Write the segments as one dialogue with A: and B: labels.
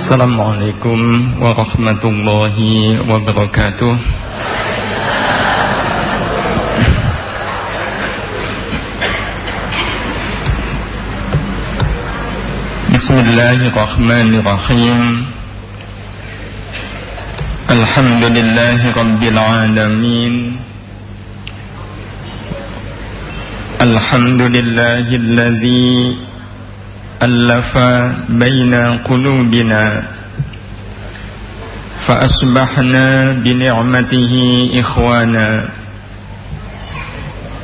A: Assalamualaikum warahmatullahi wabarakatuh. Bismillahirrahmanirrahim. Alhamdulillahi rabbil alamin. Alhamdulillahilladzi allafa baina qulubina fa asbahna bi ni'matihi ikhwana.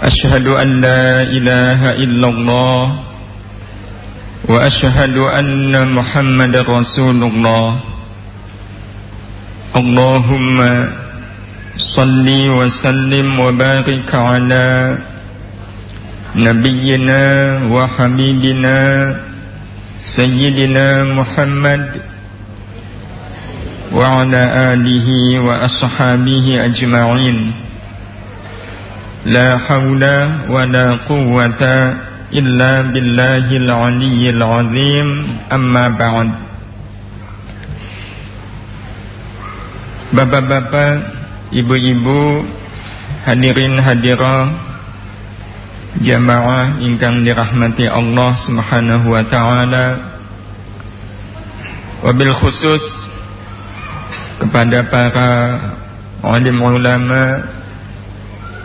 A: Asyhadu an la ilaha illallah wa asyhadu anna Muhammadar Rasulullah. Allahumma salli wa sallim wa barik ala nabiyyina wa habibina Sayyidina Muhammad wa ala alihi wa ashabihi ajma'in. La hawla wa la quwwata illa billahil aliyyil azim. Amma ba'd. Bapak-bapak, ibu-ibu, hadirin hadirah jamaah ingkang dirahmati Allah Subhanahu wa taala, wabil khusus kepada para alim ulama,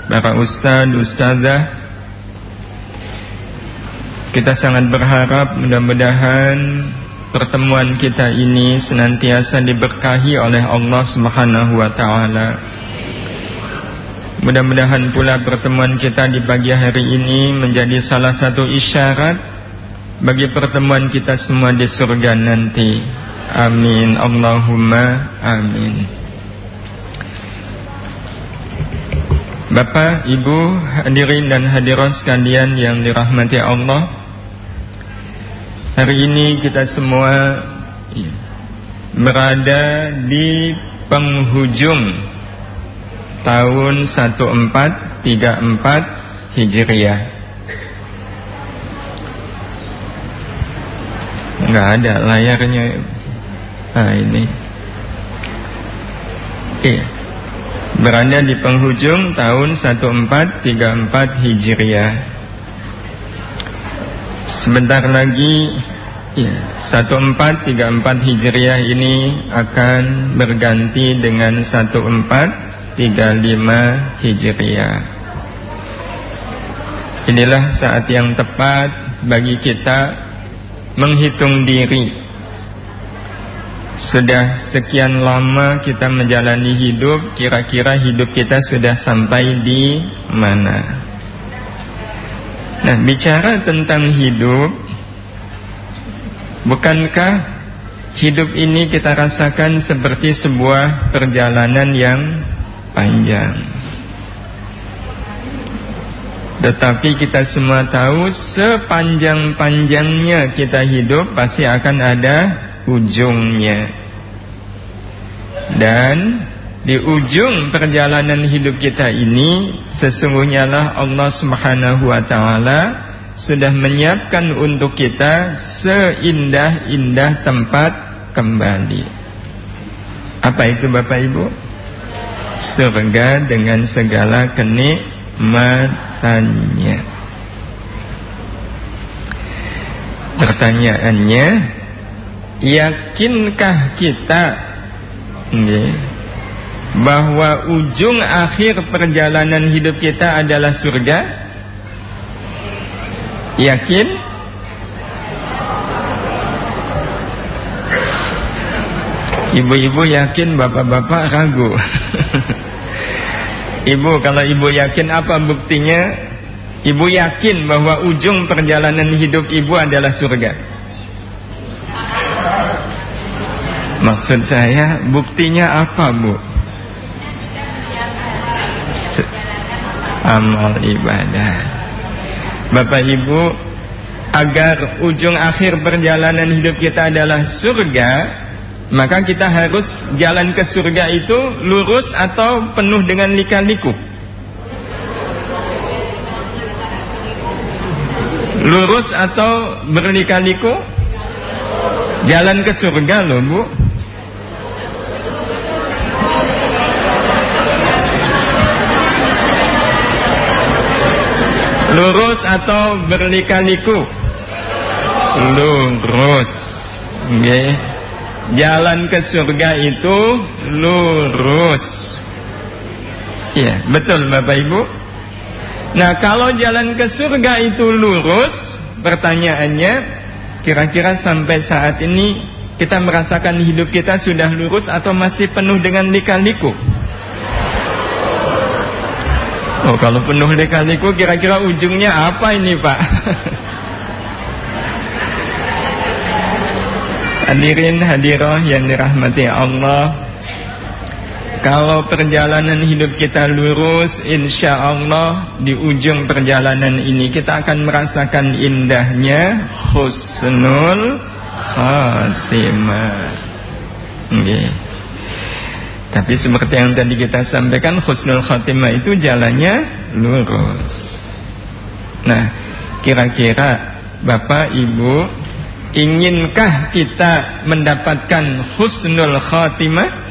A: para ustaz, ustazah. Kita sangat berharap mudah-mudahan pertemuan kita ini senantiasa diberkahi oleh Allah Subhanahu wa taala. Mudah-mudahan pula pertemuan kita di pagi hari ini menjadi salah satu isyarat bagi pertemuan kita semua di surga nanti. Amin. Allahumma amin. Bapak, Ibu, hadirin dan hadirat sekalian yang dirahmati Allah, hari ini kita semua berada di penghujung tahun 1434 Hijriah. Enggak ada layarnya. Ini. Iya. Berada di penghujung tahun 1434 Hijriah. Sebentar lagi 1434 Hijriah ini akan berganti dengan 1435 Hijriah. Inilah saat yang tepat bagi kita menghitung diri. Sudah sekian lama kita menjalani hidup, kira-kira hidup kita sudah sampai di mana? Nah, bicara tentang hidup, bukankah hidup ini kita rasakan seperti sebuah perjalanan yang panjang? Tetapi kita semua tahu sepanjang-panjangnya kita hidup pasti akan ada ujungnya. Dan di ujung perjalanan hidup kita ini sesungguhnya lah Allah Subhanahu wa taala sudah menyiapkan untuk kita seindah-indah tempat kembali. Apa itu Bapak Ibu? Surga dengan segala kenikmatannya. Pertanyaannya, yakinkah kita bahwa ujung akhir perjalanan hidup kita adalah surga? Yakin? Ibu-ibu yakin, bapak-bapak ragu. Ibu, kalau ibu yakin, apa buktinya? Ibu yakin bahwa ujung perjalanan hidup ibu adalah surga. Maksud saya, buktinya apa, Bu? Amal ibadah. Bapak Ibu, agar ujung akhir perjalanan hidup kita adalah surga, maka kita harus jalan ke surga itu lurus atau penuh dengan lika-liku? Lurus atau berlika-liku? Jalan ke surga loh, Bu. Lurus atau berliku-liku? Lurus. Okay. Jalan ke surga itu lurus. Ya, betul Bapak Ibu. Nah, kalau jalan ke surga itu lurus, pertanyaannya, kira-kira sampai saat ini kita merasakan hidup kita sudah lurus atau masih penuh dengan lika-liku? Oh, kalau penuh lika-liku, kira-kira ujungnya apa ini, Pak? Hadirin hadirah yang dirahmati Allah, kalau perjalanan hidup kita lurus, insya Allah di ujung perjalanan ini kita akan merasakan indahnya husnul khatimah. Okay. Tapi seperti yang tadi kita sampaikan, husnul khatimah itu jalannya lurus. Nah, kira-kira Bapak Ibu, inginkah kita mendapatkan husnul khatimah?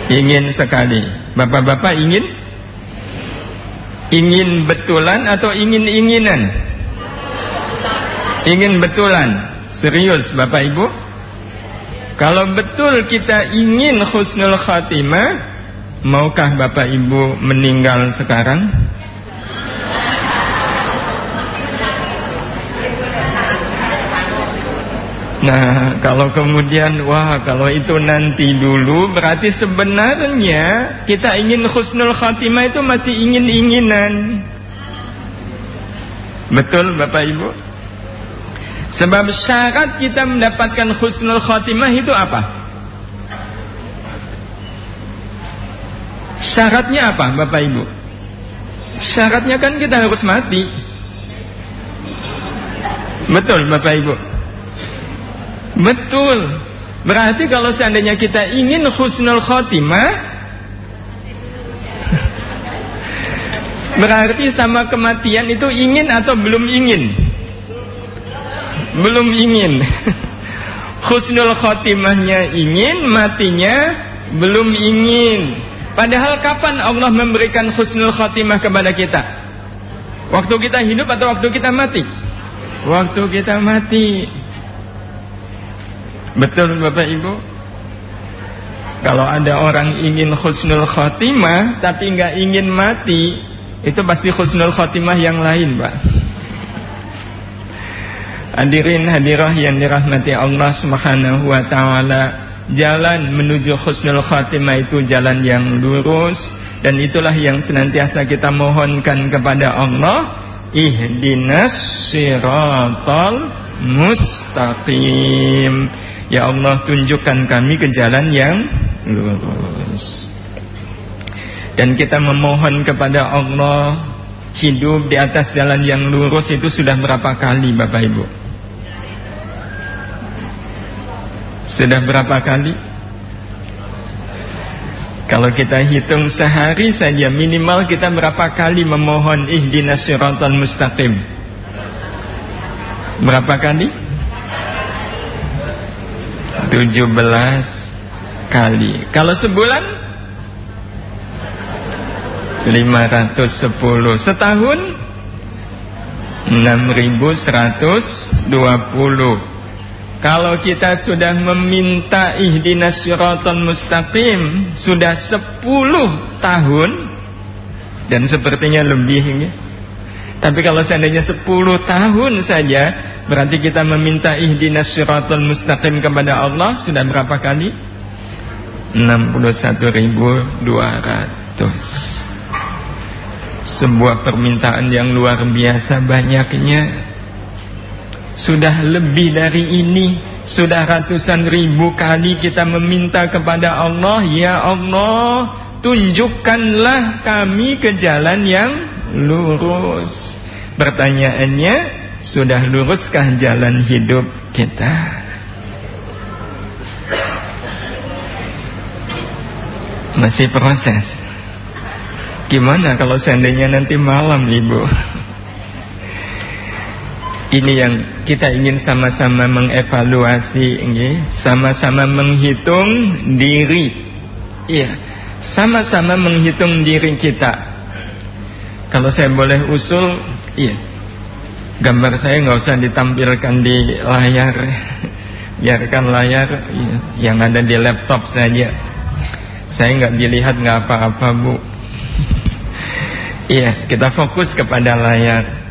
A: Ingin sekali. Bapak-bapak ingin? Ingin betulan atau ingin-inginan? Ingin betulan. Serius Bapak Ibu? Kalau betul kita ingin husnul khatimah, maukah Bapak Ibu meninggal sekarang? Nah, kalau kemudian, wah, kalau itu nanti dulu, berarti sebenarnya kita ingin husnul khatimah itu masih ingin-inginan. Betul Bapak Ibu? Sebab syarat kita mendapatkan husnul khatimah itu apa? Syaratnya apa Bapak Ibu? Syaratnya kan kita harus mati. Betul Bapak Ibu? Betul. Berarti kalau seandainya kita ingin husnul khatimah, berarti sama kematian itu ingin atau belum ingin? Belum ingin. Husnul khatimahnya ingin, matinya belum ingin. Padahal kapan Allah memberikan husnul khatimah kepada kita? Waktu kita hidup atau waktu kita mati? Waktu kita mati. Betul Bapak Ibu? Kalau ada orang ingin husnul khatimah tapi nggak ingin mati, itu pasti husnul khatimah yang lain, Pak. Hadirin hadirah yang dirahmati Allah Subhanahu wa taala, jalan menuju husnul khatimah itu jalan yang lurus, dan itulah yang senantiasa kita mohonkan kepada Allah, ihdinas siratal mustaqim. Ya Allah, tunjukkan kami ke jalan yang lurus. Dan kita memohon kepada Allah hidup di atas jalan yang lurus itu sudah berapa kali Bapak Ibu? Sudah berapa kali? Kalau kita hitung sehari saja, minimal kita berapa kali memohon ihdinas siratal mustaqim? Berapa kali? 17 kali. Kalau sebulan 510. Setahun 6120. Kalau kita sudah meminta ihdinas siratal mustaqim sudah 10 tahun, dan sepertinya lebih ini. Tapi kalau seandainya 10 tahun saja, berarti kita meminta ihdinas siratal mustaqim kepada Allah sudah berapa kali? 61.200. Sebuah permintaan yang luar biasa banyaknya. Sudah lebih dari ini, sudah ratusan ribu kali kita meminta kepada Allah, ya Allah, tunjukkanlah kami ke jalan yang lurus. Pertanyaannya, sudah luruskah jalan hidup kita? Masih proses. Gimana kalau seandainya nanti malam, Ibu? Ini yang kita ingin sama-sama mengevaluasi, sama-sama menghitung diri. Iya, sama-sama menghitung diri kita. Kalau saya boleh usul, iya, gambar saya nggak usah ditampilkan di layar, biarkan layar yang ada di laptop saja. Saya nggak dilihat, nggak apa-apa, Bu. Iya, kita fokus kepada layar.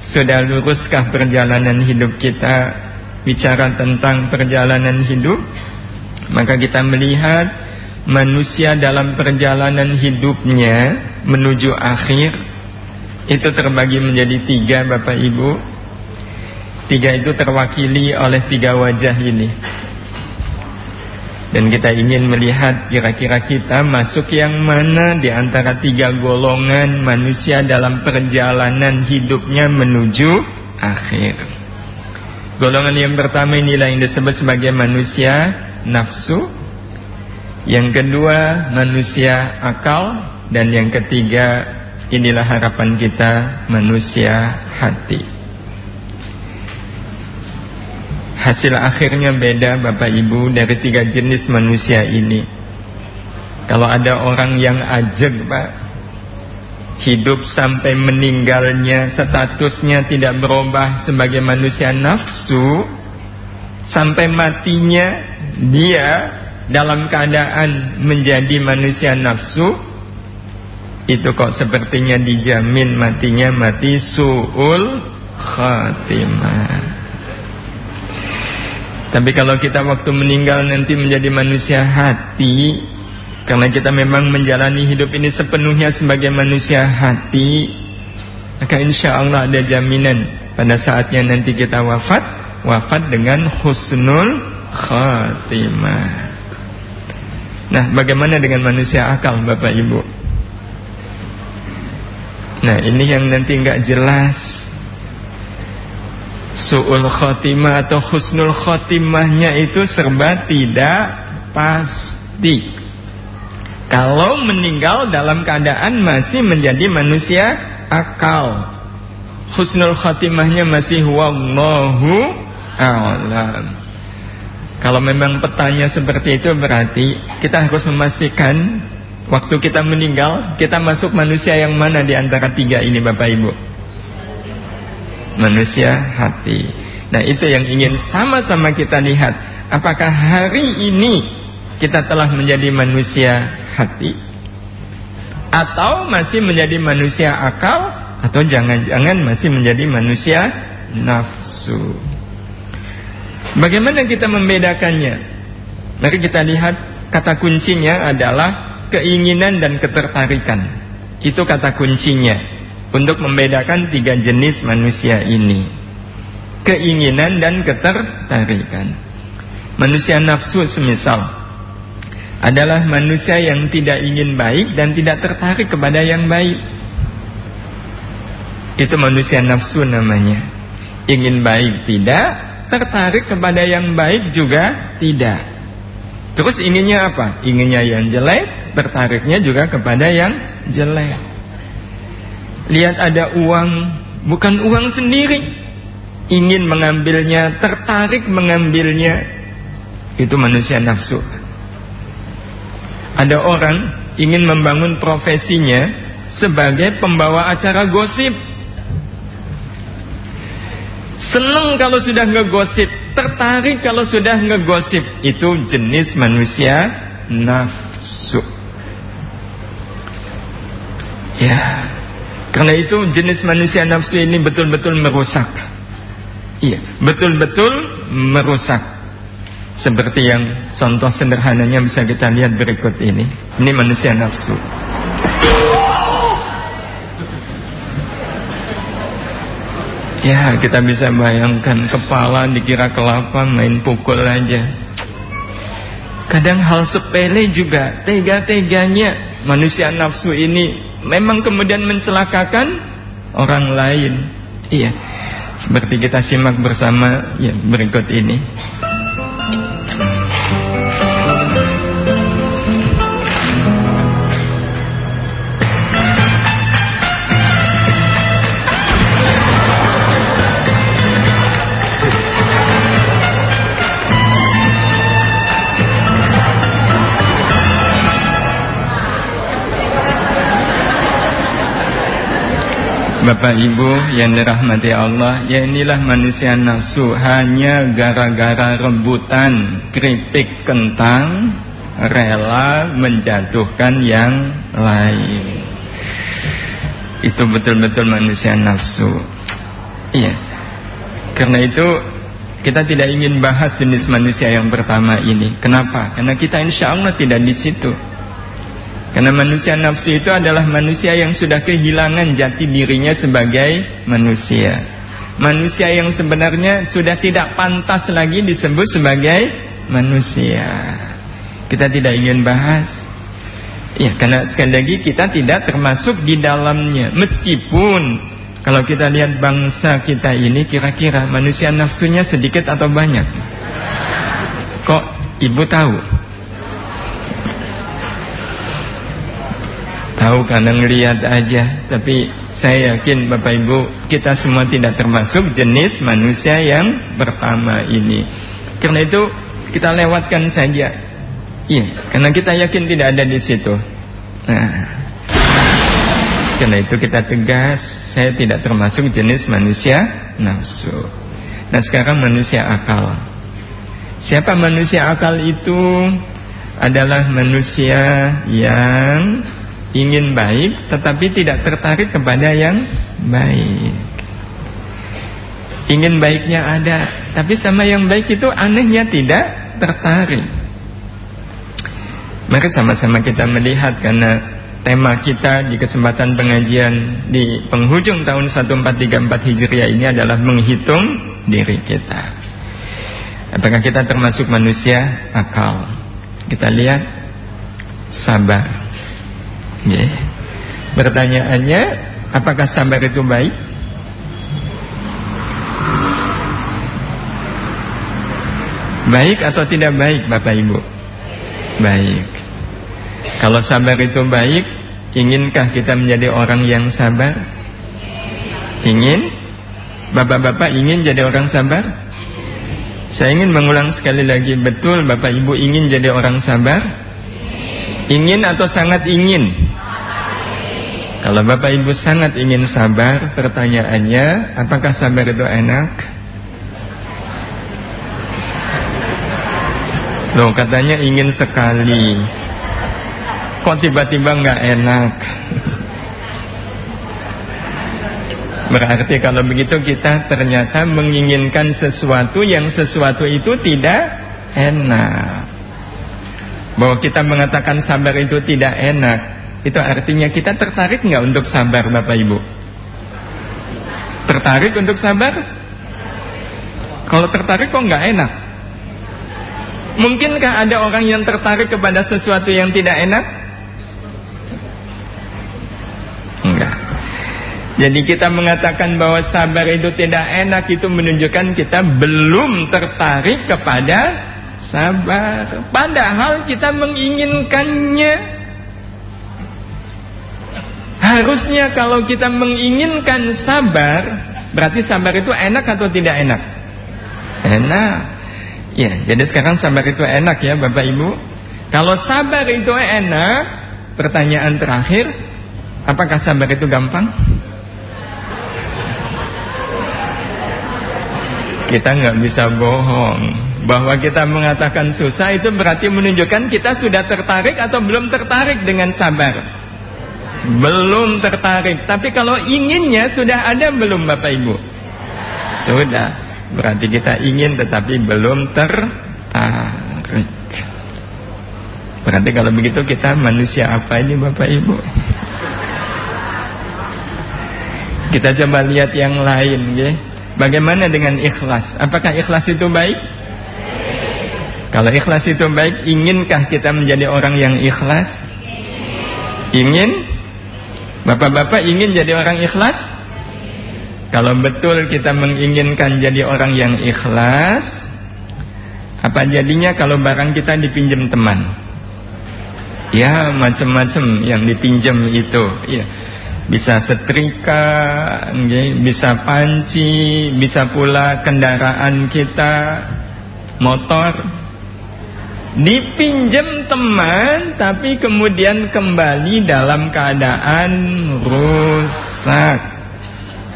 A: Sudah luruskah perjalanan hidup kita? Bicara tentang perjalanan hidup, maka kita melihat manusia dalam perjalanan hidupnya menuju akhir itu terbagi menjadi 3, Bapak Ibu. 3 itu terwakili oleh 3 wajah ini. Dan kita ingin melihat kira-kira kita masuk yang mana di antara 3 golongan manusia dalam perjalanan hidupnya menuju akhir. Golongan yang pertama inilah yang disebut sebagai manusia nafsu. Yang kedua manusia akal. Dan yang ketiga inilah harapan kita, manusia hati. Hasil akhirnya beda, Bapak Ibu, dari 3 jenis manusia ini. Kalau ada orang yang ajeg, Pak, hidup sampai meninggalnya statusnya tidak berubah sebagai manusia nafsu, sampai matinya dia dalam keadaan menjadi manusia nafsu, itu kok sepertinya dijamin matinya mati su'ul khatimah. Tapi kalau kita waktu meninggal nanti menjadi manusia hati, karena kita memang menjalani hidup ini sepenuhnya sebagai manusia hati, maka insya Allah ada jaminan pada saatnya nanti kita wafat dengan husnul khatimah. Nah, bagaimana dengan manusia akal, Bapak Ibu? Nah, ini yang nanti nggak jelas. Su'ul khotimah atau husnul khotimahnya itu serba tidak pasti. Kalau meninggal dalam keadaan masih menjadi manusia akal, husnul khotimahnya masih wallahu a'lam. Kalau memang petanya seperti itu, berarti kita harus memastikan waktu kita meninggal, kita masuk manusia yang mana di antara 3 ini, Bapak Ibu? Manusia hati. Nah, itu yang ingin sama-sama kita lihat. Apakah hari ini kita telah menjadi manusia hati, atau masih menjadi manusia akal, atau jangan-jangan masih menjadi manusia nafsu? Bagaimana kita membedakannya? Mari kita lihat, kata kuncinya adalah keinginan dan ketertarikan. Itu kata kuncinya untuk membedakan 3 jenis manusia ini. Keinginan dan ketertarikan. Manusia nafsu semisal adalah manusia yang tidak ingin baik dan tidak tertarik kepada yang baik. Itu manusia nafsu namanya. Ingin baik tidak, tertarik kepada yang baik juga tidak. Terus inginnya apa? Inginnya yang jelek, tertariknya juga kepada yang jelek. Lihat ada uang, bukan uang sendiri, ingin mengambilnya, tertarik mengambilnya, itu manusia nafsu. Ada orang ingin membangun profesinya sebagai pembawa acara gosip, senang kalau sudah ngegosip, tertarik kalau sudah ngegosip. Itu jenis manusia nafsu. Ya, karena itu jenis manusia nafsu ini betul-betul merusak. Iya, betul-betul merusak. Seperti yang contoh sederhananya bisa kita lihat berikut ini. Ini manusia nafsu. Ya, kita bisa bayangkan kepala dikira kelapa, main pukul aja. Kadang hal sepele juga tega-teganya manusia nafsu ini memang kemudian mencelakakan orang lain. Iya, seperti kita simak bersama ya berikut ini. Bapak Ibu yang dirahmati Allah, ya inilah manusia nafsu. Hanya gara-gara rebutan keripik kentang rela menjatuhkan yang lain. Itu betul-betul manusia nafsu. Iya. Karena itu kita tidak ingin bahas jenis manusia yang pertama ini. Kenapa? Karena kita insya Allah tidak di situ. Karena manusia nafsu itu adalah manusia yang sudah kehilangan jati dirinya sebagai manusia. Manusia yang sebenarnya sudah tidak pantas lagi disebut sebagai manusia. Kita tidak ingin bahas. Ya, karena sekali lagi kita tidak termasuk di dalamnya. Meskipun kalau kita lihat bangsa kita ini, kira-kira manusia nafsunya sedikit atau banyak? Kok Ibu tahu? Tahu karena ngelihat aja. Tapi saya yakin Bapak Ibu, kita semua tidak termasuk jenis manusia yang pertama ini. Karena itu kita lewatkan saja. Iya, karena kita yakin tidak ada di situ. Nah, karena itu kita tegas, saya tidak termasuk jenis manusia nafsu. Nah, sekarang manusia akal. Siapa manusia akal itu? Adalah manusia yang ingin baik tetapi tidak tertarik kepada yang baik. Ingin baiknya ada, tapi sama yang baik itu anehnya tidak tertarik. Mari sama-sama kita melihat, karena tema kita di kesempatan pengajian di penghujung tahun 1434 Hijriah ini adalah menghitung diri kita. Apakah kita termasuk manusia akal? Kita lihat sabar. Pertanyaannya, apakah sabar itu baik? Baik atau tidak baik, Bapak Ibu? Baik. Kalau sabar itu baik, inginkah kita menjadi orang yang sabar? Ingin? Bapak-bapak ingin jadi orang sabar? Saya ingin mengulang sekali lagi, betul Bapak Ibu ingin jadi orang sabar? Ingin atau sangat ingin? Kalau Bapak Ibu sangat ingin sabar, pertanyaannya, apakah sabar itu enak? Loh, katanya ingin sekali. Kok tiba-tiba nggak enak? Berarti kalau begitu kita ternyata menginginkan sesuatu yang sesuatu itu tidak enak. Bahwa kita mengatakan sabar itu tidak enak, itu artinya kita tertarik nggak untuk sabar, Bapak Ibu? Tertarik untuk sabar? Kalau tertarik kok nggak enak? Mungkinkah ada orang yang tertarik kepada sesuatu yang tidak enak? Enggak. Jadi kita mengatakan bahwa sabar itu tidak enak, itu menunjukkan kita belum tertarik kepada sabar. Padahal kita menginginkannya. Harusnya kalau kita menginginkan sabar, berarti sabar itu enak atau tidak enak? Enak. Ya, jadi sekarang sabar itu enak ya Bapak Ibu. Kalau sabar itu enak, pertanyaan terakhir, apakah sabar itu gampang? Kita nggak bisa bohong. Bahwa kita mengatakan susah itu berarti menunjukkan kita sudah tertarik atau belum tertarik dengan sabar. Belum tertarik. Tapi kalau inginnya sudah ada belum Bapak Ibu? Sudah. Berarti kita ingin tetapi belum tertarik. Berarti kalau begitu kita manusia apa ini Bapak Ibu? Kita coba lihat yang lain ya. Bagaimana dengan ikhlas? Apakah ikhlas itu baik? Kalau ikhlas itu baik, inginkah kita menjadi orang yang ikhlas? Ingin? Bapak-bapak ingin jadi orang ikhlas? Kalau betul kita menginginkan jadi orang yang ikhlas, apa jadinya kalau barang kita dipinjam teman? Ya, macam-macam yang dipinjam itu. Ya. Bisa setrika, bisa panci, bisa pula kendaraan kita, motor. Dipinjam teman, tapi kemudian kembali dalam keadaan rusak.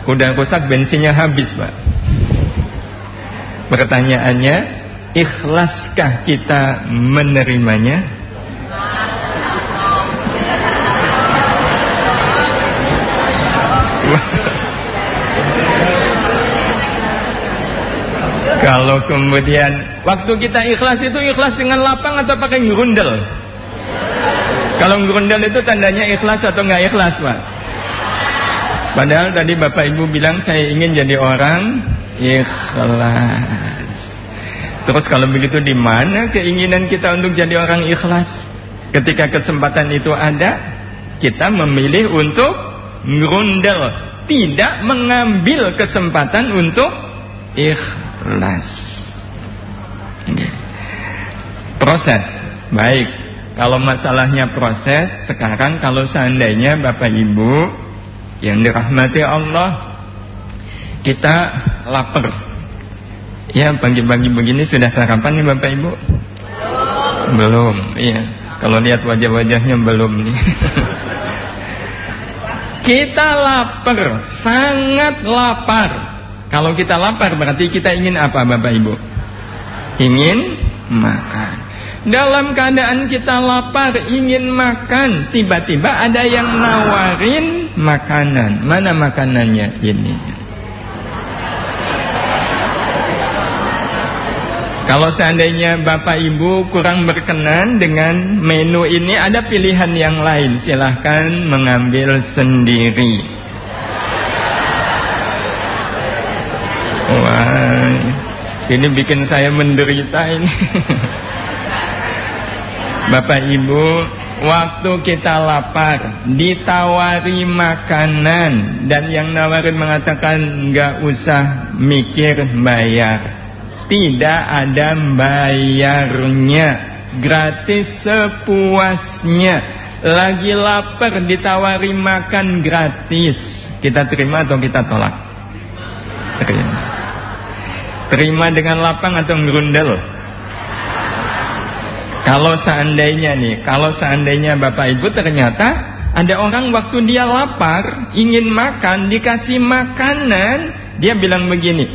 A: udah rusak, bensinnya habis, Pak. Pertanyaannya, ikhlaskah kita menerimanya? Kalau kemudian waktu kita ikhlas itu ikhlas dengan lapang atau pakai ngerundel? Kalau ngerundel itu tandanya ikhlas atau nggak ikhlas, Pak? Padahal tadi Bapak Ibu bilang saya ingin jadi orang ikhlas. Terus kalau begitu di mana keinginan kita untuk jadi orang ikhlas? Ketika kesempatan itu ada, kita memilih untuk ngerundel, tidak mengambil kesempatan untuk ikhlas. Proses. Baik, kalau masalahnya proses, sekarang kalau seandainya Bapak Ibu yang dirahmati Allah, kita lapar. Ya, pagi-pagi begini sudah sarapan nih Bapak Ibu? Belum. Iya, kalau lihat wajah-wajahnya belum nih. Kita lapar, sangat lapar. Kalau kita lapar berarti kita ingin apa Bapak Ibu? Ingin makan. Dalam keadaan kita lapar, ingin makan, tiba-tiba ada yang nawarin makanan. Mana makanannya? Ini. Kalau seandainya Bapak Ibu kurang berkenan dengan menu ini, ada pilihan yang lain, silahkan mengambil sendiri. Wah, ini bikin saya menderita ini. Bapak Ibu, waktu kita lapar, ditawari makanan, dan yang nawarin mengatakan nggak usah mikir bayar. Tidak ada bayarnya, gratis sepuasnya. Lagi lapar ditawari makan gratis, kita terima atau kita tolak? Terima. Terima dengan lapang atau ngerundel? Kalau seandainya Bapak Ibu ternyata ada orang waktu dia lapar, ingin makan, dikasih makanan, dia bilang begini,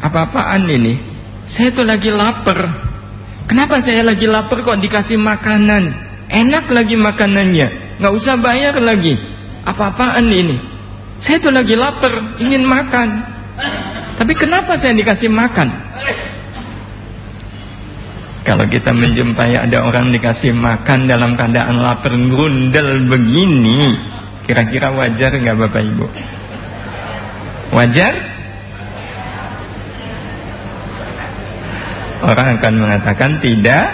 A: apa-apaan ini? Saya tuh lagi lapar. Kenapa saya lagi lapar kok dikasih makanan? Enak lagi makanannya, nggak usah bayar lagi. Apa-apaan ini? Saya tuh lagi lapar, ingin makan. Tapi kenapa saya dikasih makan? Kalau kita menjumpai ada orang dikasih makan dalam keadaan lapar, grundel begini, kira-kira wajar nggak Bapak Ibu? Wajar? Orang akan mengatakan tidak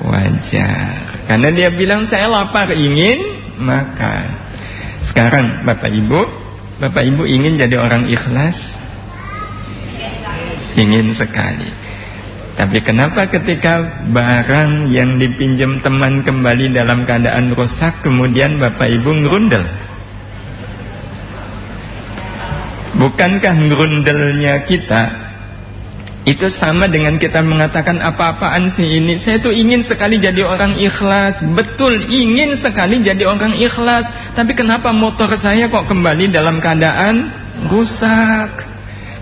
A: wajar, karena dia bilang saya lapar, ingin makan. Sekarang Bapak Ibu ingin jadi orang ikhlas? Ingin sekali. Tapi kenapa ketika barang yang dipinjam teman kembali dalam keadaan rusak, kemudian Bapak Ibu ngerundel? Bukankah ngerundelnya kita itu sama dengan kita mengatakan apa-apaan sih ini? Saya tuh ingin sekali jadi orang ikhlas. Betul, ingin sekali jadi orang ikhlas. Tapi kenapa motor saya kok kembali dalam keadaan rusak?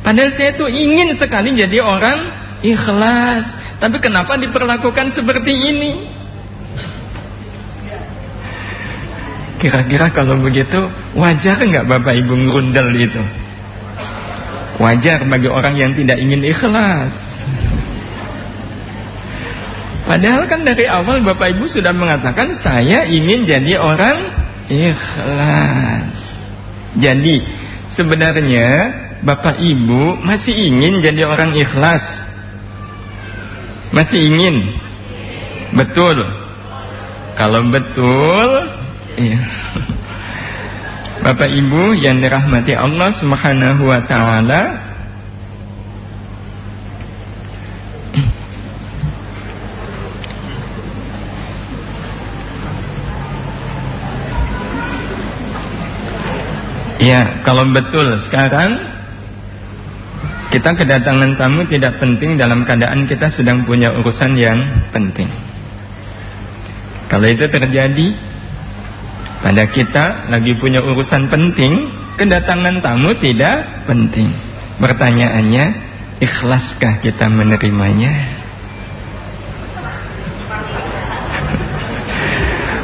A: Padahal saya tuh ingin sekali jadi orang ikhlas. Tapi kenapa diperlakukan seperti ini? Kira-kira kalau begitu wajar nggak Bapak Ibu ngerundel itu? Wajar bagi orang yang tidak ingin ikhlas. Padahal kan dari awal Bapak Ibu sudah mengatakan saya ingin jadi orang ikhlas. Jadi sebenarnya Bapak Ibu masih ingin jadi orang ikhlas? Masih ingin? Betul? Kalau betul, iya. Bapak Ibu yang dirahmati Allah Subhanahu wa taala, ya, kalau betul sekarang kita kedatangan tamu tidak penting dalam keadaan kita sedang punya urusan yang penting. Kalau itu terjadi pada kita lagi punya urusan penting, kedatangan tamu tidak penting. Pertanyaannya, ikhlaskah kita menerimanya?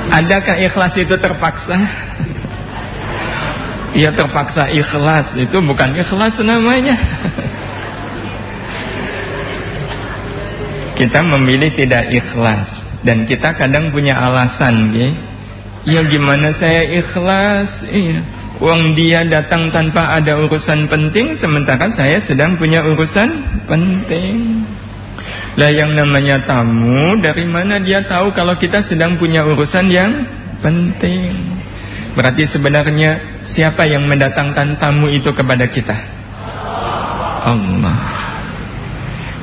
A: Adakah ikhlas itu terpaksa? Ya terpaksa ikhlas, itu bukan ikhlas namanya. Kita memilih tidak ikhlas, dan kita kadang punya alasan, ya gimana saya ikhlas? Iya, uang dia datang tanpa ada urusan penting, sementara saya sedang punya urusan penting. Lah yang namanya tamu, dari mana dia tahu kalau kita sedang punya urusan yang penting? Berarti sebenarnya siapa yang mendatangkan tamu itu kepada kita? Allah.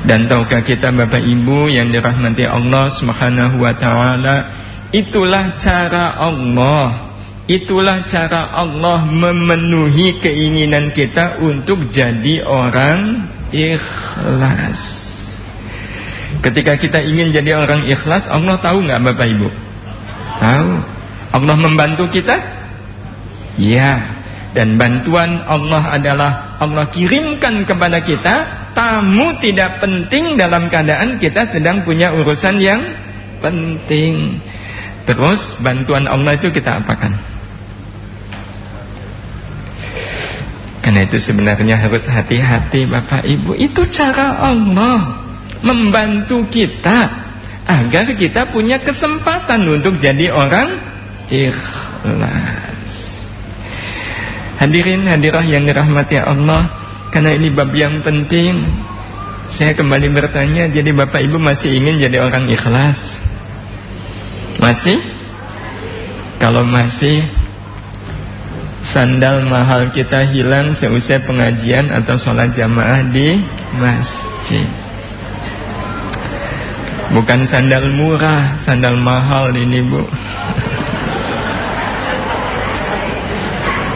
A: Dan tahukah kita Bapak Ibu yang dirahmati Allah Subhanahu wa taala, itulah cara Allah. Itulah cara Allah memenuhi keinginan kita untuk jadi orang ikhlas. Ketika kita ingin jadi orang ikhlas, Allah tahu nggak Bapak Ibu? Tahu. Allah membantu kita? Ya. Dan bantuan Allah adalah Allah kirimkan kepada kita tamu tidak penting dalam keadaan kita sedang punya urusan yang penting. Terus bantuan Allah itu kita apakan? Karena itu sebenarnya harus hati-hati Bapak Ibu. Itu cara Allah membantu kita agar kita punya kesempatan untuk jadi orang ikhlas. Hadirin hadirah yang dirahmati Allah, karena ini bab yang penting, saya kembali bertanya, jadi Bapak Ibu masih ingin jadi orang ikhlas? Masih? Kalau masih, sandal mahal kita hilang seusai pengajian atau sholat jamaah di masjid. Bukan sandal murah, sandal mahal ini Bu.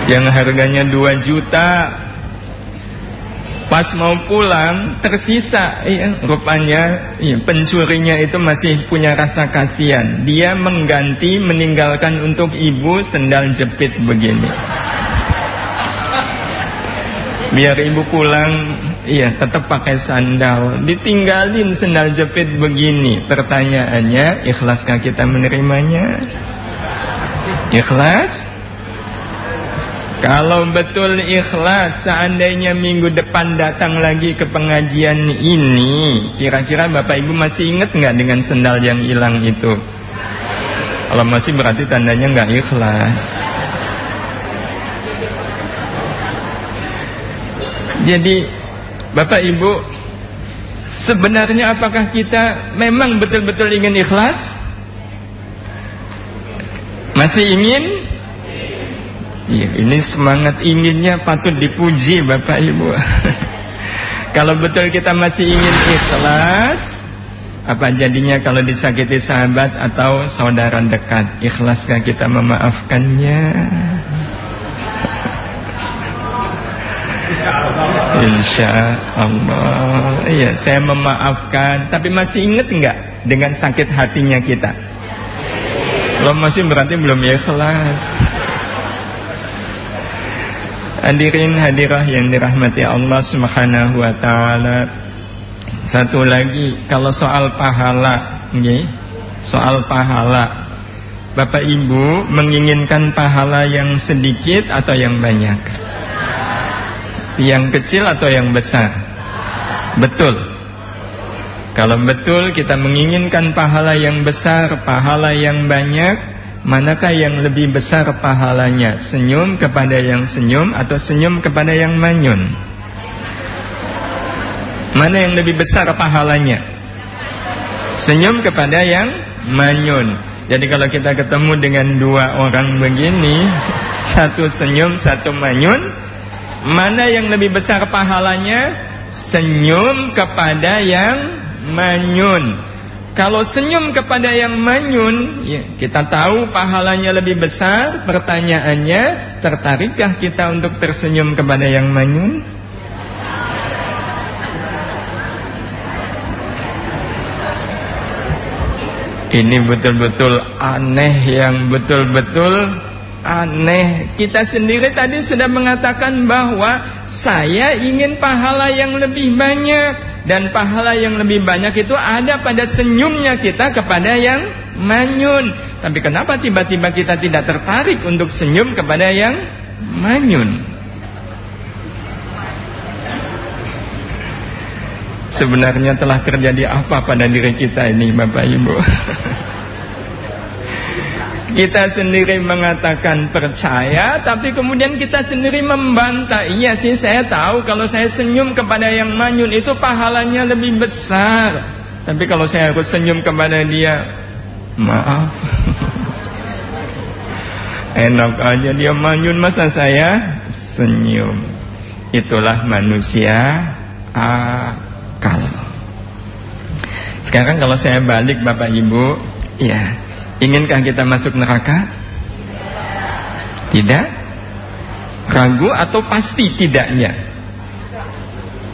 A: Yang harganya 2 juta, pas mau pulang tersisa, rupanya pencurinya itu masih punya rasa kasihan. Dia mengganti, meninggalkan untuk ibu sendal jepit begini. Biar ibu pulang, tetap pakai sandal, ditinggalin sendal jepit begini. Pertanyaannya, ikhlaskah kita menerimanya? Ikhlas? Kalau betul ikhlas, seandainya minggu depan datang lagi ke pengajian ini, kira-kira Bapak Ibu masih ingat nggak dengan sendal yang hilang itu? Kalau masih berarti tandanya nggak ikhlas. Jadi Bapak Ibu, sebenarnya apakah kita memang betul-betul ingin ikhlas? Masih ingin? Ya, ini semangat inginnya patut dipuji Bapak Ibu. Kalau betul kita masih ingin ikhlas, apa jadinya kalau disakiti sahabat atau saudara dekat? Ikhlaskah kita memaafkannya? Insya Allah. Iya, saya memaafkan. Tapi masih ingat enggak dengan sakit hatinya kita? Kalau masih berarti belum ikhlas. Hadirin hadirah yang dirahmati Allah Subhanahu wa taala. Satu lagi, kalau soal pahala, soal pahala, Bapak Ibu menginginkan pahala yang sedikit atau yang banyak? Yang kecil atau yang besar? Betul. Kalau betul kita menginginkan pahala yang besar, pahala yang banyak, manakah yang lebih besar pahalanya? Senyum kepada yang senyum atau senyum kepada yang manyun? Mana yang lebih besar pahalanya? Senyum kepada yang manyun. Jadi kalau kita ketemu dengan 2 orang begini, satu senyum, satu manyun, mana yang lebih besar pahalanya? Senyum kepada yang manyun. Kalau senyum kepada yang manyun, kita tahu pahalanya lebih besar. Pertanyaannya, tertarikkah kita untuk tersenyum kepada yang manyun? Ini betul-betul aneh, yang betul-betul aneh. Kita sendiri tadi sudah mengatakan bahwa saya ingin pahala yang lebih banyak, dan pahala yang lebih banyak itu ada pada senyumnya kita kepada yang manyun. Tapi kenapa tiba-tiba kita tidak tertarik untuk senyum kepada yang manyun? Sebenarnya telah terjadi apa pada diri kita ini, Bapak Ibu? Kita sendiri mengatakan percaya, tapi kemudian kita sendiri membantah. Iya sih, saya tahu kalau saya senyum kepada yang manyun itu pahalanya lebih besar. Tapi kalau saya harus senyum kepada dia, maaf, enak aja dia manyun, masa saya senyum. Itulah manusia akal. Sekarang kalau saya balik, Bapak Ibu, ya, inginkah kita masuk neraka? Tidak? Ragu atau pasti tidaknya?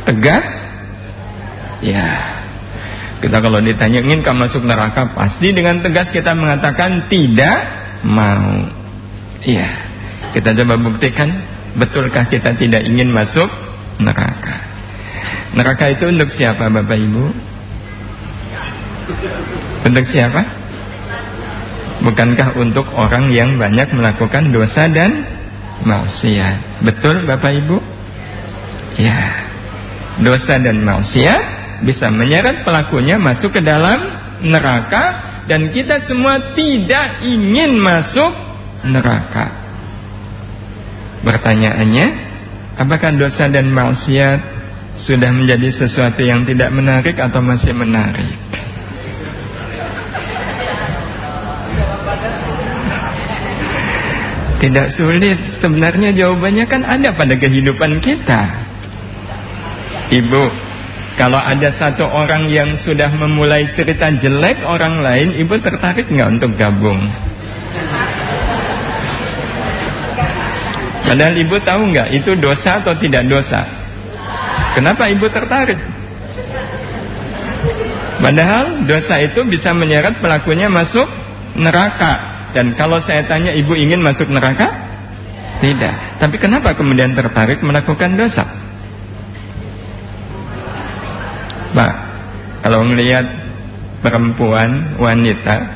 A: Tegas? Ya. Kita kalau ditanya inginkah masuk neraka, pasti dengan tegas kita mengatakan tidak mau. Iya. Kita coba buktikan, betulkah kita tidak ingin masuk neraka? Neraka itu untuk siapa, Bapak Ibu? Untuk siapa? Bukankah untuk orang yang banyak melakukan dosa dan maksiat? Betul, Bapak Ibu? Ya. Dosa dan maksiat bisa menyeret pelakunya masuk ke dalam neraka, dan kita semua tidak ingin masuk neraka. Pertanyaannya, apakah dosa dan maksiat sudah menjadi sesuatu yang tidak menarik atau masih menarik? Tidak sulit. Sebenarnya jawabannya kan ada pada kehidupan kita. Ibu, kalau ada satu orang yang sudah memulai cerita jelek orang lain, ibu tertarik nggak untuk gabung? Padahal ibu tahu nggak itu dosa atau tidak dosa? Kenapa ibu tertarik? Padahal dosa itu bisa menyeret pelakunya masuk neraka. Dan kalau saya tanya, ibu ingin masuk neraka? Tidak. Tapi kenapa kemudian tertarik melakukan dosa? Pak, kalau melihat perempuan, wanita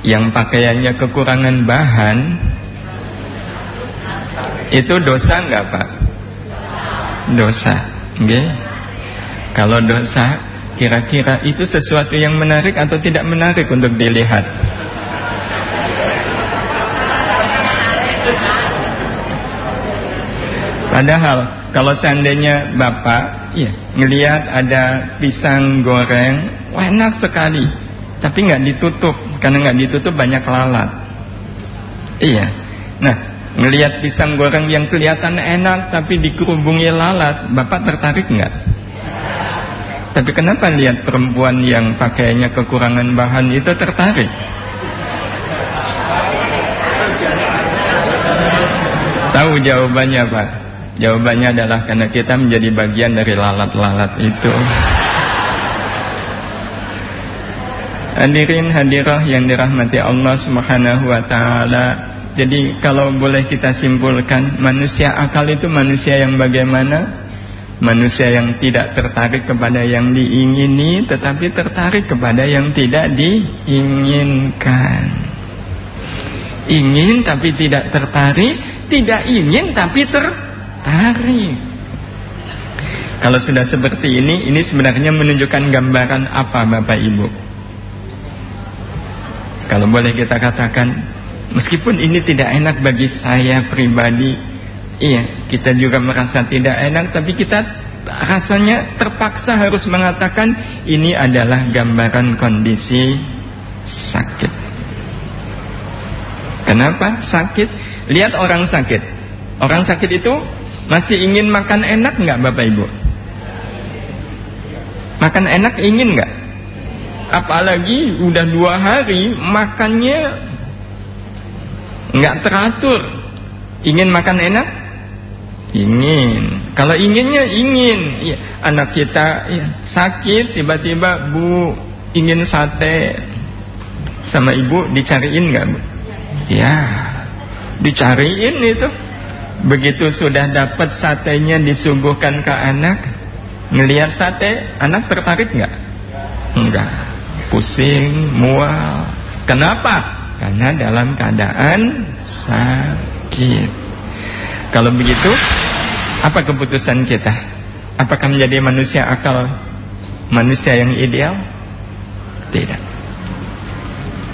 A: yang pakaiannya kekurangan bahan, itu dosa nggak, Pak? Dosa. Okay? Kalau dosa, kira-kira itu sesuatu yang menarik atau tidak menarik untuk dilihat? Padahal kalau seandainya Bapak ngelihat ada pisang goreng, wah enak sekali, tapi nggak ditutup, karena nggak ditutup banyak lalat. Iya. Nah, ngelihat pisang goreng yang kelihatan enak tapi dikerubungi lalat, Bapak tertarik nggak? Tapi kenapa lihat perempuan yang pakaiannya kekurangan bahan itu tertarik? Tahu jawabannya, Pak? Jawabannya adalah karena kita menjadi bagian dari lalat-lalat itu. Hadirin hadirah yang dirahmati Allah Subhanahu wa taala. Jadi kalau boleh kita simpulkan, manusia akal itu manusia yang bagaimana? Manusia yang tidak tertarik kepada yang diingini, tetapi tertarik kepada yang tidak diinginkan. Ingin tapi tidak tertarik, tidak ingin tapi tertarik. Kalau sudah seperti ini sebenarnya menunjukkan gambaran apa, Bapak Ibu? Kalau boleh kita katakan, meskipun ini tidak enak bagi saya pribadi, iya, kita juga merasa tidak enak, tapi kita rasanya terpaksa harus mengatakan ini adalah gambaran kondisi sakit. Kenapa sakit? Lihat orang sakit. Orang sakit itu masih ingin makan enak nggak, Bapak Ibu? Makan enak ingin nggak? Apalagi udah 2 hari makannya nggak teratur. Ingin makan enak? Ingin. Kalau inginnya ingin. Ya, anak kita sakit, tiba-tiba Bu ingin sate, sama ibu dicariin nggak, Bu? Ya. dicariin itu. Begitu sudah dapat satenya disuguhkan ke anak, ngelihat sate, anak tertarik nggak? Enggak, pusing, mual. Kenapa? Karena dalam keadaan sakit. Kalau begitu, apa keputusan kita? Apakah menjadi manusia akal, manusia yang ideal? Tidak.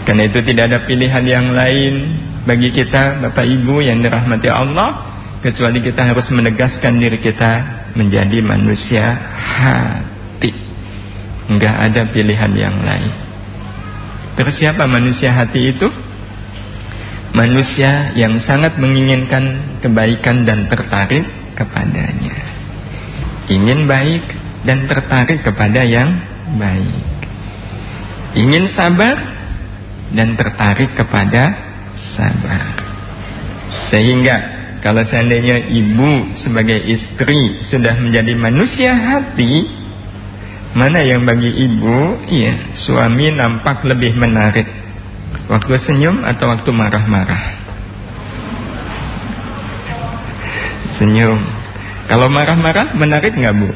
A: Karena itu tidak ada pilihan yang lain bagi kita, Bapak Ibu yang dirahmati Allah, kecuali kita harus menegaskan diri kita menjadi manusia hati. Enggak ada pilihan yang lain. Terus siapa manusia hati itu? Manusia yang sangat menginginkan kebaikan dan tertarik kepadanya. Ingin baik dan tertarik kepada yang baik. Ingin sabar dan tertarik kepada sabar. Sehingga kalau seandainya ibu sebagai istri sudah menjadi manusia hati, mana yang bagi ibu, suami nampak lebih menarik, waktu senyum atau waktu marah-marah? Senyum. Kalau marah-marah menarik nggak, Bu?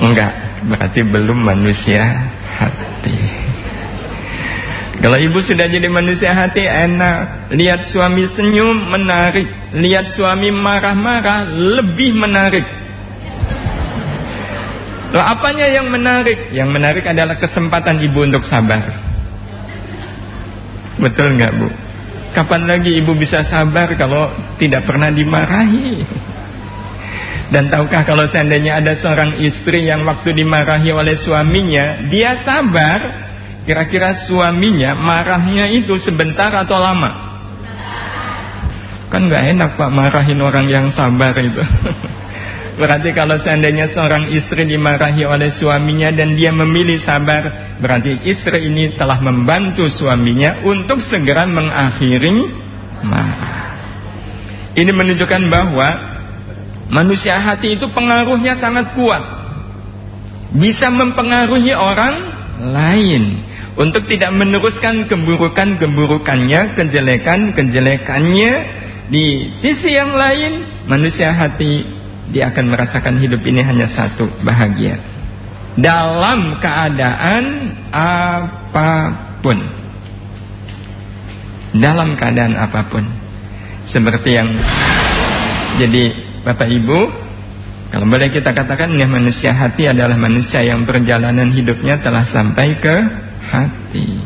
A: Enggak, berarti belum manusia hati. Kalau ibu sudah jadi manusia hati, enak. Lihat suami senyum, menarik. Lihat suami marah-marah, lebih menarik. Loh, apanya yang menarik? Yang menarik adalah kesempatan ibu untuk sabar. Betul nggak, Bu? Kapan lagi ibu bisa sabar kalau tidak pernah dimarahi? Dan tahukah kalau seandainya ada seorang istri yang waktu dimarahi oleh suaminya, dia sabar, kira-kira suaminya marahnya itu sebentar atau lama? Kan gak enak Pak marahin orang yang sabar itu. Berarti kalau seandainya seorang istri dimarahi oleh suaminya dan dia memilih sabar, berarti istri ini telah membantu suaminya untuk segera mengakhiri marah. Ini menunjukkan bahwa manusia hati itu pengaruhnya sangat kuat, bisa mempengaruhi orang lain untuk tidak meneruskan keburukan-keburukannya, kejelekan-kejelekannya. Di sisi yang lain, manusia hati, dia akan merasakan hidup ini hanya satu, bahagia dalam keadaan apapun. Dalam keadaan apapun. Seperti yang jadi Bapak Ibu, kalau boleh kita katakan, manusia hati adalah manusia yang perjalanan hidupnya telah sampai ke hati.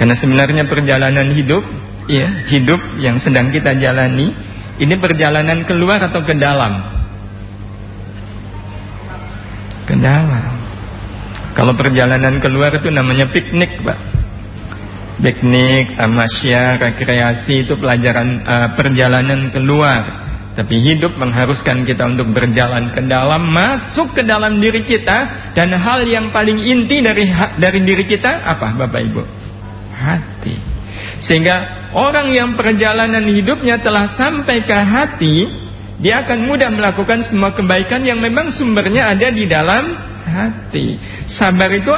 A: Karena sebenarnya perjalanan hidup, hidup yang sedang kita jalani, ini perjalanan keluar atau ke dalam? Ke dalam. Kalau perjalanan keluar itu namanya piknik, Pak. Piknik, tamasya, rekreasi, itu perjalanan keluar. Tapi hidup mengharuskan kita untuk berjalan ke dalam, masuk ke dalam diri kita. Dan hal yang paling inti dari diri kita apa, Bapak Ibu? Hati. Sehingga orang yang perjalanan hidupnya telah sampai ke hati, dia akan mudah melakukan semua kebaikan yang memang sumbernya ada di dalam hati. Sabar itu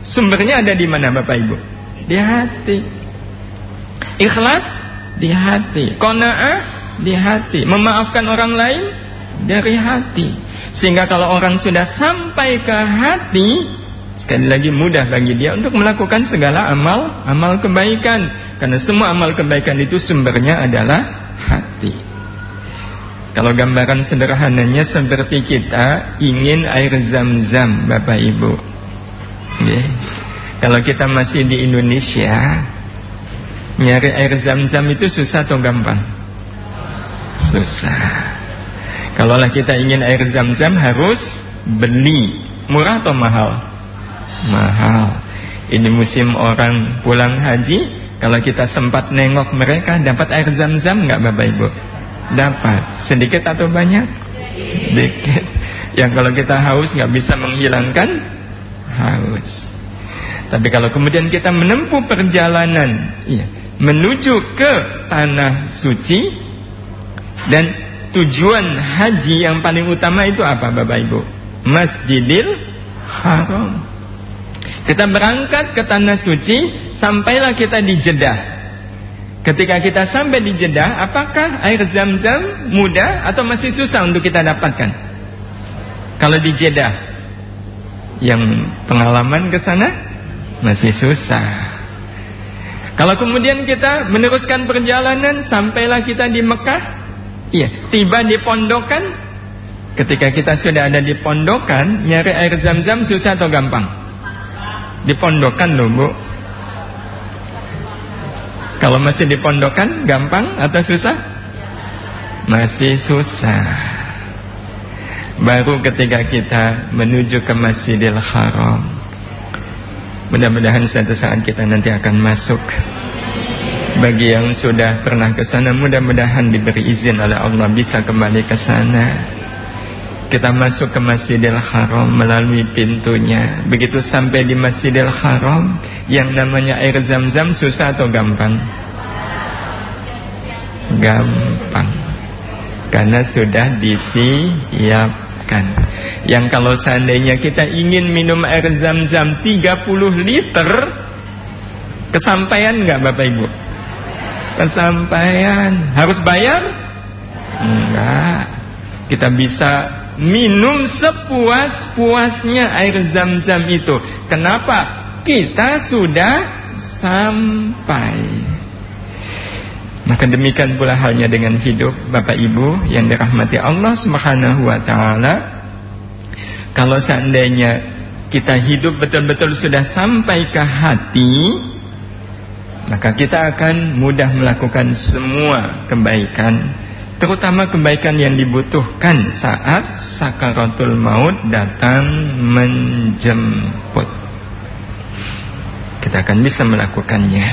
A: sumbernya ada di mana, Bapak Ibu? Di hati. Ikhlas di hati. Qanaah di hati. Memaafkan orang lain dari hati. Sehingga kalau orang sudah sampai ke hati, sekali lagi mudah bagi dia untuk melakukan segala amal kebaikan. Karena semua amal kebaikan itu sumbernya adalah hati. Kalau gambaran sederhananya seperti kita ingin air zam-zam, Bapak Ibu. Kalau kita masih di Indonesia, nyari air zam-zam itu susah atau gampang? Susah. Kalaulah kita ingin air zam-zam harus beli. Murah atau mahal? Mahal. Ini musim orang pulang haji, kalau kita sempat nengok mereka, dapat air zam-zam nggak, Bapak Ibu? Dapat. Sedikit atau banyak? Sedikit. Yang kalau kita haus nggak bisa menghilangkan haus. Tapi kalau kemudian kita menempuh perjalanan menuju ke tanah suci, dan tujuan haji yang paling utama itu apa, Bapak Ibu? Masjidil Haram. Kita berangkat ke tanah suci, sampailah kita di Jeddah. Ketika kita sampai di Jeddah, apakah air Zam-Zam mudah atau masih susah untuk kita dapatkan? Kalau di Jeddah, yang pengalaman ke sana masih susah. Kalau kemudian kita meneruskan perjalanan, sampailah kita di Mekah, tiba di pondokan. Ketika kita sudah ada di pondokan, nyari air Zam-Zam susah atau gampang? Di pondokan loh, Bu. Kalau masih di pondokan, gampang atau susah? Masih susah. Baru ketika kita menuju ke Masjidil Haram, mudah-mudahan suatu saat kita nanti akan masuk. Bagi yang sudah pernah ke sana, mudah-mudahan diberi izin oleh Allah bisa kembali ke sana. Kita masuk ke Masjidil Haram melalui pintunya. Begitu sampai di Masjidil Haram, yang namanya air Zam-Zam susah atau gampang? Gampang, karena sudah disiapkan. Yang kalau seandainya kita ingin minum air Zam-Zam 30 liter, kesampaian nggak Bapak Ibu? Kesampaian. Harus bayar? Enggak. Kita bisa minum sepuas-puasnya air Zam-Zam itu. Kenapa? Kita sudah sampai. Maka demikian pula halnya dengan hidup Bapak Ibu yang dirahmati Allah Subhanahu wa taala. Kalau seandainya kita hidup betul-betul sudah sampai ke hati, maka kita akan mudah melakukan semua kebaikan, terutama kebaikan yang dibutuhkan saat sakaratul maut datang menjemput. Kita akan bisa melakukannya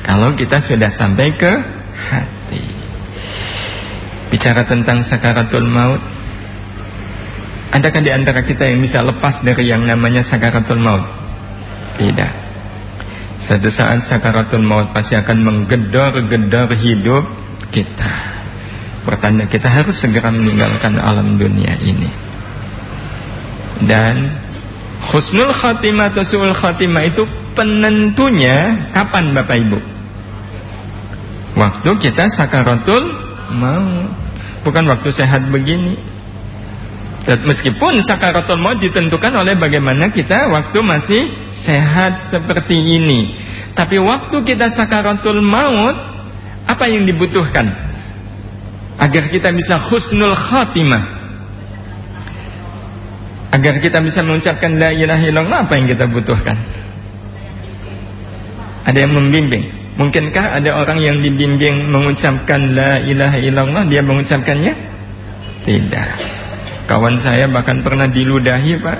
A: kalau kita sudah sampai ke hati. Bicara tentang sakaratul maut, adakah di antara kita yang bisa lepas dari yang namanya sakaratul maut? Tidak. Suatu saat sakaratul maut pasti akan menggedor-gedor hidup kita. Pertanda kita harus segera meninggalkan alam dunia ini. Dan husnul khatimah atau su'ul khatimah itu penentunya kapan Bapak Ibu? Waktu kita sakaratul maut, bukan waktu sehat begini. Meskipun sakaratul maut ditentukan oleh bagaimana kita waktu masih sehat seperti ini, tapi waktu kita sakaratul maut, apa yang dibutuhkan agar kita bisa husnul khatimah, agar kita bisa mengucapkan la ilaha illallah? Apa yang kita butuhkan? Ada yang membimbing? Mungkinkah ada orang yang dibimbing mengucapkan la ilaha illallah, dia mengucapkannya? Tidak. Kawan saya bahkan pernah diludahi, Pak,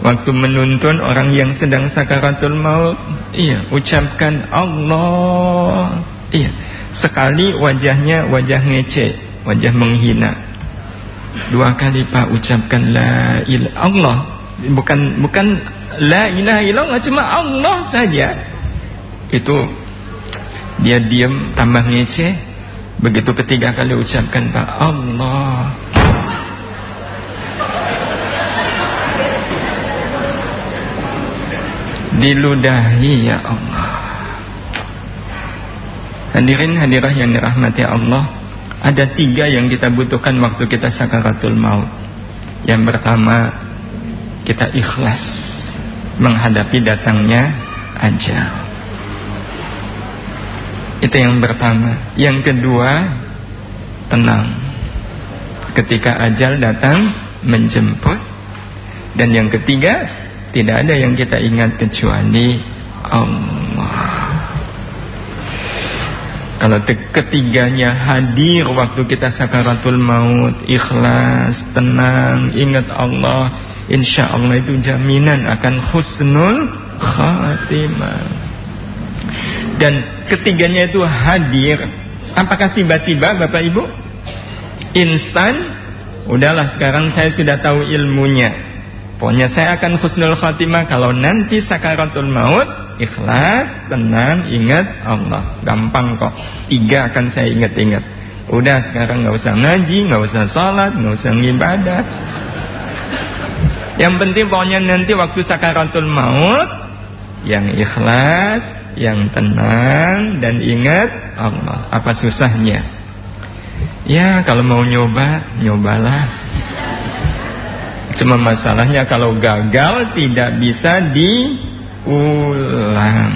A: waktu menuntun orang yang sedang sakaratul maut. Ucapkan Allah. Sekali wajahnya wajah ngece, wajah menghina. 2 kali, Pak, ucapkan la ilaha Allah. Bukan la ilaha illallah, cuma Allah saja. Itu dia diam, tambah ngece. Begitu ketiga kali ucapkan, Pak, Allah, diludahi, ya Allah. Hadirin hadirah yang dirahmati Allah, ada 3 yang kita butuhkan waktu kita sakaratul maut. Yang pertama, kita ikhlas menghadapi datangnya ajal. Itu yang pertama. Yang kedua, tenang ketika ajal datang menjemput. Dan yang ketiga, tidak ada yang kita ingat kecuali Allah. Kalau ketiganya hadir waktu kita sakaratul maut, ikhlas, tenang, ingat Allah, insya Allah itu jaminan akan husnul khatimah. Dan ketiganya itu hadir. Apakah tiba-tiba Bapak Ibu? Instan? Udahlah, sekarang saya sudah tahu ilmunya, pokoknya saya akan husnul khatimah kalau nanti sakaratul maut, ikhlas, tenang, ingat Allah. Gampang kok. 3 akan saya ingat-ingat. Udah, sekarang gak usah ngaji, gak usah sholat, gak usah ngibadah. Yang penting pokoknya nanti waktu sakaratul maut yang ikhlas, yang tenang, dan ingat Allah. Apa susahnya? Ya kalau mau nyoba, nyobalah. Cuma masalahnya kalau gagal tidak bisa diulang.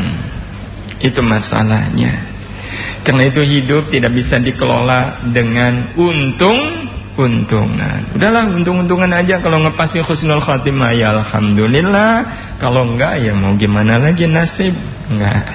A: Itu masalahnya. Karena itu hidup tidak bisa dikelola dengan untung-untungan. Udahlah untung-untungan aja. Kalau ngepasi husnul khatimah ya alhamdulillah. Kalau enggak ya mau gimana lagi, nasib. Enggak.